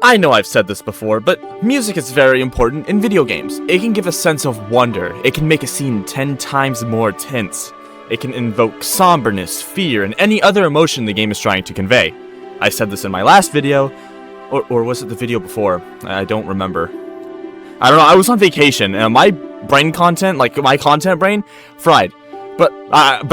I know I've said this before, but music is very important in video games. It can give a sense of wonder, it can make a scene 10 times more tense, it can invoke somberness, fear, and any other emotion the game is trying to convey. I said this in my last video, or was it the video before? I don't remember. I don't know, I was on vacation, and my brain content, like my content brain, fried. But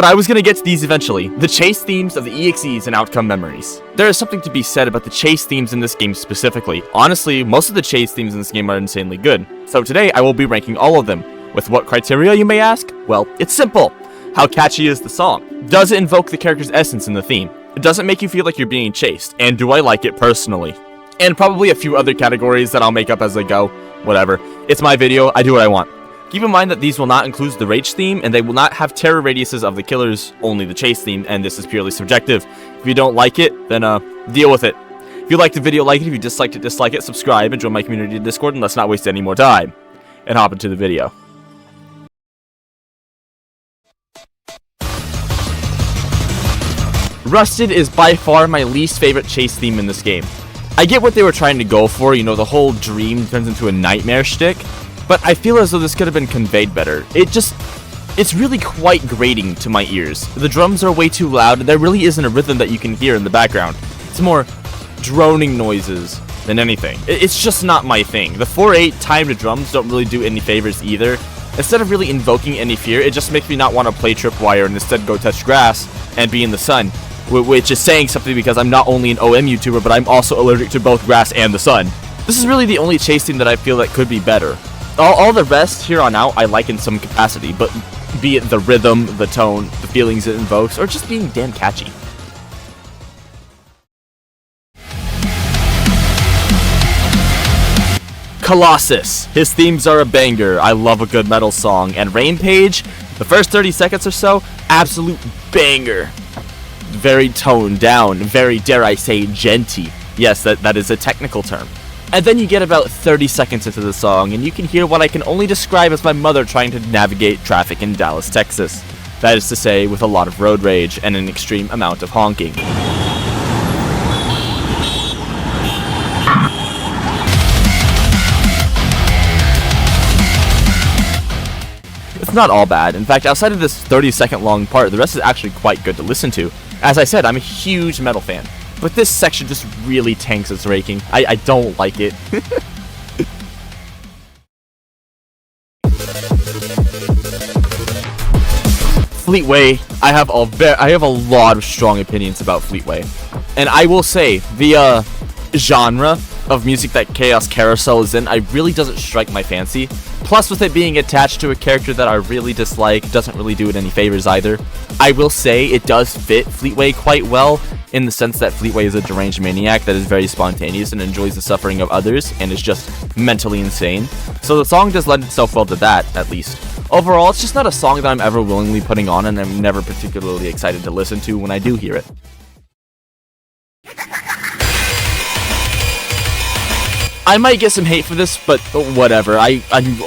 I was gonna get to these eventually. The chase themes of the EXEs and outcome memories. There is something to be said about the chase themes in this game specifically. Honestly, most of the chase themes in this game are insanely good. So today, I will be ranking all of them. With what criteria, you may ask? Well, it's simple. How catchy is the song? Does it invoke the character's essence in the theme? Does it make you feel like you're being chased? And do I like it personally? And probably a few other categories that I'll make up as I go. Whatever. It's my video, I do what I want. Keep in mind that these will not include the rage theme, and they will not have terror radiuses of the killers, only the chase theme, and this is purely subjective. If you don't like it, then deal with it. If you liked the video, like it. If you disliked it, dislike it. Subscribe and join my community Discord, and let's not waste any more time. And hop into the video. Rusted is by far my least favorite chase theme in this game. I get what they were trying to go for, you know, the whole dream turns into a nightmare shtick. But I feel as though this could have been conveyed better. It's really quite grating to my ears. The drums are way too loud, and there really isn't a rhythm that you can hear in the background. It's more droning noises than anything. It's just not my thing. The 4/8 timed drums don't really do any favors either. Instead of really invoking any fear, it just makes me not want to play Tripwire and instead go touch grass and be in the sun. Which is saying something because I'm not only an OM YouTuber, but I'm also allergic to both grass and the sun. This is really the only chase theme that I feel that could be better. All the rest here on out I like in some capacity, but be it the rhythm, the tone, the feelings it invokes, or just being damn catchy. Colossus. His themes are a banger. I love a good metal song. And Rampage, the first 30 seconds or so, absolute banger. Very toned down, very, dare I say, genty. Yes, that is a technical term. And then you get about 30 seconds into the song, and you can hear what I can only describe as my mother trying to navigate traffic in Dallas, Texas. That is to say, with a lot of road rage and an extreme amount of honking. It's not all bad. In fact, outside of this 30-second long part, the rest is actually quite good to listen to. As I said, I'm a huge metal fan. But this section just really tanks its raking. I don't like it. Fleetway, I have a lot of strong opinions about Fleetway. And I will say, the genre of music that Chaos Carousel is in, really doesn't strike my fancy. Plus, with it being attached to a character that I really dislike, doesn't really do it any favors either. I will say it does fit Fleetway quite well, in the sense that Fleetway is a deranged maniac that is very spontaneous and enjoys the suffering of others, and is just mentally insane. So the song does lend itself well to that, at least. Overall, it's just not a song that I'm ever willingly putting on, and I'm never particularly excited to listen to when I do hear it. I might get some hate for this, but whatever. I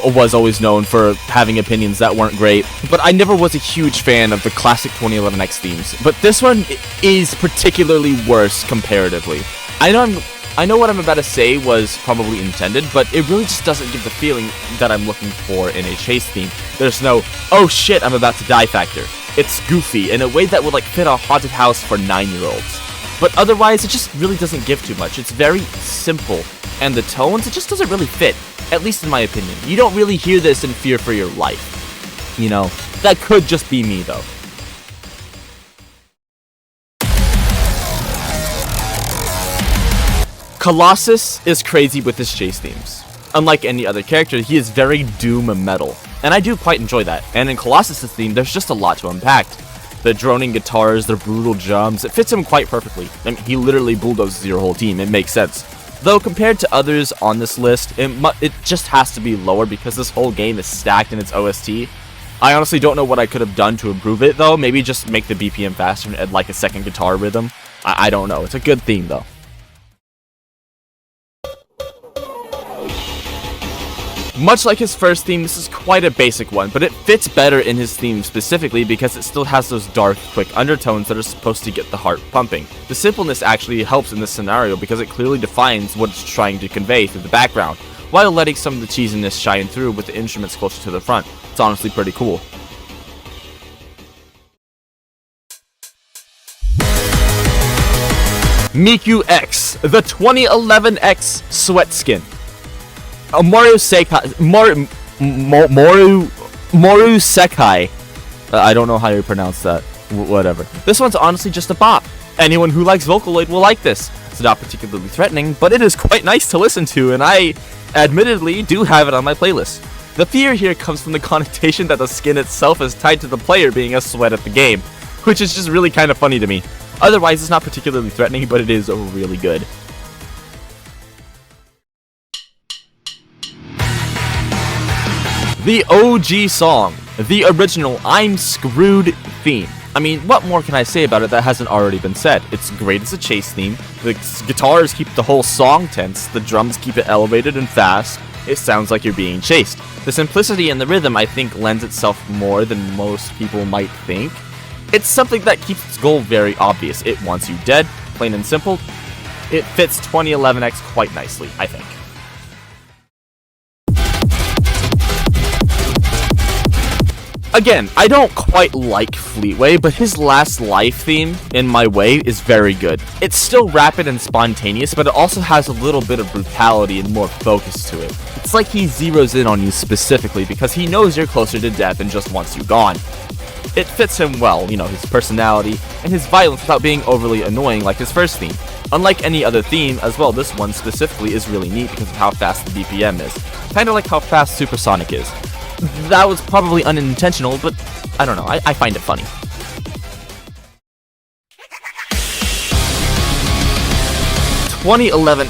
was always known for having opinions that weren't great, but I never was a huge fan of the classic 2011 EXE themes. But this one is particularly worse comparatively. I know what I'm about to say was probably intended, but it really just doesn't give the feeling that I'm looking for in a chase theme. There's no, oh shit, I'm about to die factor. It's goofy in a way that would fit a haunted house for 9-year-olds. But otherwise, it just really doesn't give too much. It's very simple. And the tones, it just doesn't really fit, at least in my opinion. You don't really hear this in Fear for Your Life. You know, that could just be me, though. Colossus is crazy with his chase themes. Unlike any other character, he is very doom metal, and I do quite enjoy that. And in Colossus' theme, there's just a lot to unpack. The droning guitars, the brutal drums, it fits him quite perfectly. I mean, he literally bulldozes your whole team, it makes sense. Though compared to others on this list, it just has to be lower because this whole game is stacked in its OST. I honestly don't know what I could have done to improve it though, maybe just make the BPM faster and add a second guitar rhythm. I don't know, it's a good theme though. Much like his first theme, this is quite a basic one, but it fits better in his theme specifically because it still has those dark, quick undertones that are supposed to get the heart pumping. The simpleness actually helps in this scenario because it clearly defines what it's trying to convey through the background, while letting some of the cheesiness shine through with the instruments closer to the front. It's honestly pretty cool. EXE, the 2011 EXE sweat skin. Moru Sekai. I don't know how you pronounce that. Whatever. This one's honestly just a bop. Anyone who likes Vocaloid will like this. It's not particularly threatening, but it is quite nice to listen to, and I, admittedly, do have it on my playlist. The fear here comes from the connotation that the skin itself is tied to the player being a sweat at the game, which is just really kind of funny to me. Otherwise, it's not particularly threatening, but it is really good. The OG song, the original I'm Screwed theme. I mean, what more can I say about it that hasn't already been said? It's great as a chase theme, the guitars keep the whole song tense, the drums keep it elevated and fast, it sounds like you're being chased. The simplicity in the rhythm, I think, lends itself more than most people might think. It's something that keeps its goal very obvious. It wants you dead, plain and simple. It fits 2011 EXE quite nicely, I think. Again, I don't quite like Fleetway, but his Last Life theme, in my way, is very good. It's still rapid and spontaneous, but it also has a little bit of brutality and more focus to it. It's like he zeroes in on you specifically because he knows you're closer to death and just wants you gone. It fits him well, you know, his personality and his violence without being overly annoying like his first theme. Unlike any other theme as well, this one specifically is really neat because of how fast the BPM is. Kinda like how fast Supersonic is. That was probably unintentional, but I don't know, I find it funny.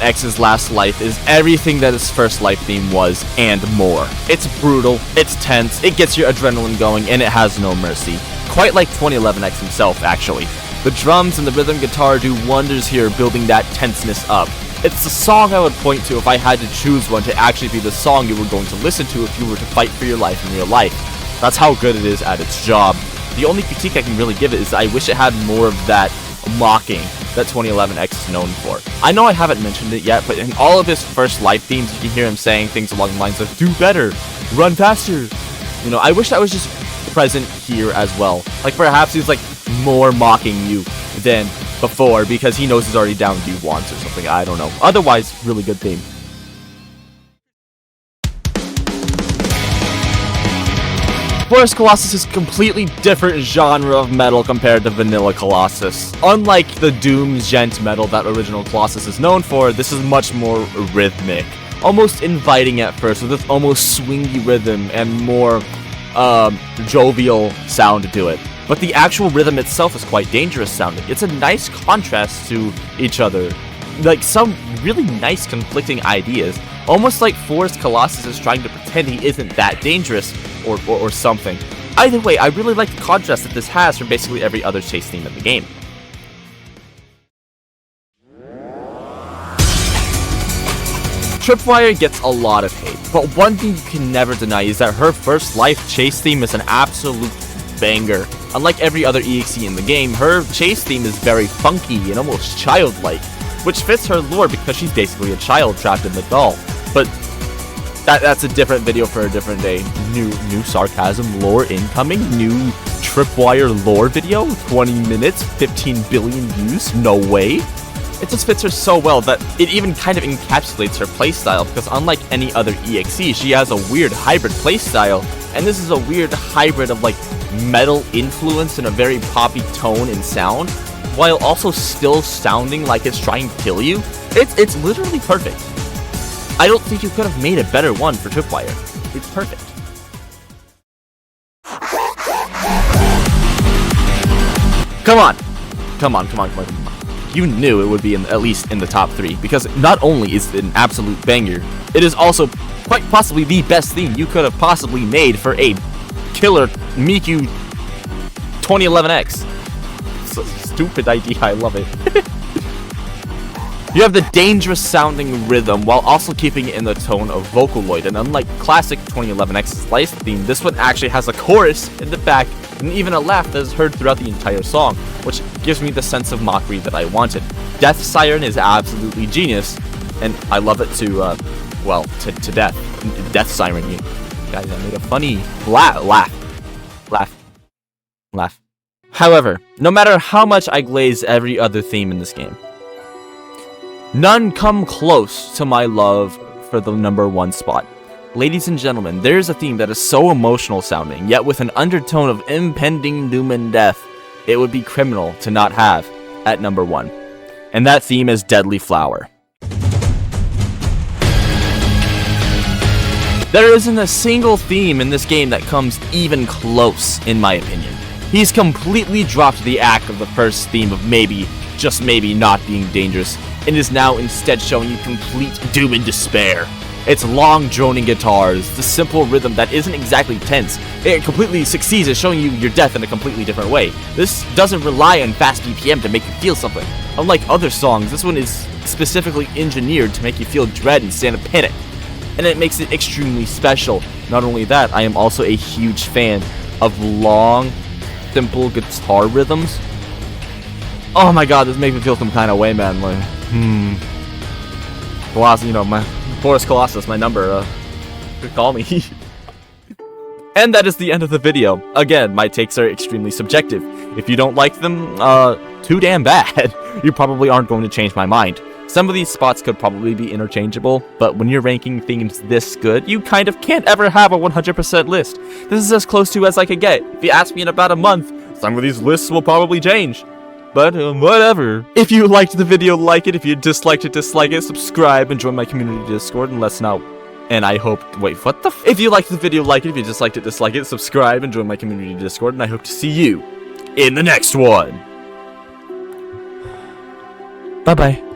EXE's Last Life is everything that his first Life theme was, and more. It's brutal, it's tense, it gets your adrenaline going, and it has no mercy. Quite like 2011 himself, actually. The drums and the rhythm guitar do wonders here, building that tenseness up. It's the song I would point to if I had to choose one to actually be the song you were going to listen to if you were to fight for your life in real life. That's how good it is at its job. The only critique I can really give it is I wish it had more of that mocking that 2011 EXE is known for. I know I haven't mentioned it yet, but in all of his first Life themes, you can hear him saying things along the lines of, do better, run faster. You know, I wish that was just present here as well. Like, perhaps he's, like, more mocking you than before because he knows he's already down to do once or something, I don't know. Otherwise, really good theme. Forest Colossus is a completely different genre of metal compared to Vanilla Colossus. Unlike the doom gent metal that original Colossus is known for, this is much more rhythmic. Almost inviting at first, with this almost swingy rhythm and more jovial sound to it. But the actual rhythm itself is quite dangerous sounding. It's a nice contrast to each other. Like some really nice conflicting ideas. Almost like Forest Colossus is trying to pretend he isn't that dangerous or something. Either way, I really like the contrast that this has from basically every other chase theme in the game. Tripwire gets a lot of hate, but one thing you can never deny is that her first Life chase theme is an absolute banger. Unlike every other EXE in the game, her chase theme is very funky and almost childlike, which fits her lore because she's basically a child trapped in the doll. But that's a different video for a different day. New sarcasm lore incoming, new Tripwire lore video, 20 minutes, 15 billion views, no way. It just fits her so well that it even kind of encapsulates her playstyle because unlike any other EXE, she has a weird hybrid playstyle, and this is a weird hybrid of like metal influence and a very poppy tone and sound, while also still sounding like it's trying to kill you. It's literally perfect. I don't think you could have made a better one for Tripwire. It's perfect. Come on. You knew it would be at least in the top 3, because not only is it an absolute banger, it is also quite possibly the best theme you could have possibly made for a killer Miku 2011 EXE. It's a stupid idea, I love it. You have the dangerous sounding rhythm while also keeping it in the tone of Vocaloid, and unlike classic 2011 EXE Slice theme, this one actually has a chorus in the back and even a laugh that is heard throughout the entire song, which gives me the sense of mockery that I wanted. Death Siren is absolutely genius, and I love it to death. Death Siren, you guys, I made a funny laugh. However, no matter how much I glaze every other theme in this game, none come close to my love for the #1 spot. Ladies and gentlemen, there is a theme that is so emotional sounding, yet with an undertone of impending doom and death, it would be criminal to not have at #1. And that theme is Deadly Flower. There isn't a single theme in this game that comes even close, in my opinion. He's completely dropped the act of the first theme of maybe, just maybe, not being dangerous, and is now instead showing you complete doom and despair. It's long droning guitars, the simple rhythm that isn't exactly tense. It completely succeeds at showing you your death in a completely different way. This doesn't rely on fast BPM to make you feel something. Unlike other songs, this one is specifically engineered to make you feel dread and stand in panic. And it makes it extremely special. Not only that, I am also a huge fan of long, simple guitar rhythms. Oh my god, this makes me feel some kind of way, man. Like, Colossus, you know, my Forest Colossus, my number, could call me. And that is the end of the video. Again, my takes are extremely subjective. If you don't like them, too damn bad. You probably aren't going to change my mind. Some of these spots could probably be interchangeable, but when you're ranking themes this good, you kind of can't ever have a 100% list. This is as close to as I could get. If you ask me in about a month, some of these lists will probably change. But, whatever. If you liked the video, like it. If you disliked it, dislike it. Subscribe and join my community Discord, and let's now... And I hope... Wait, what the f... If you liked the video, like it. If you disliked it, dislike it. Subscribe and join my community Discord, and I hope to see you in the next one. Bye-bye.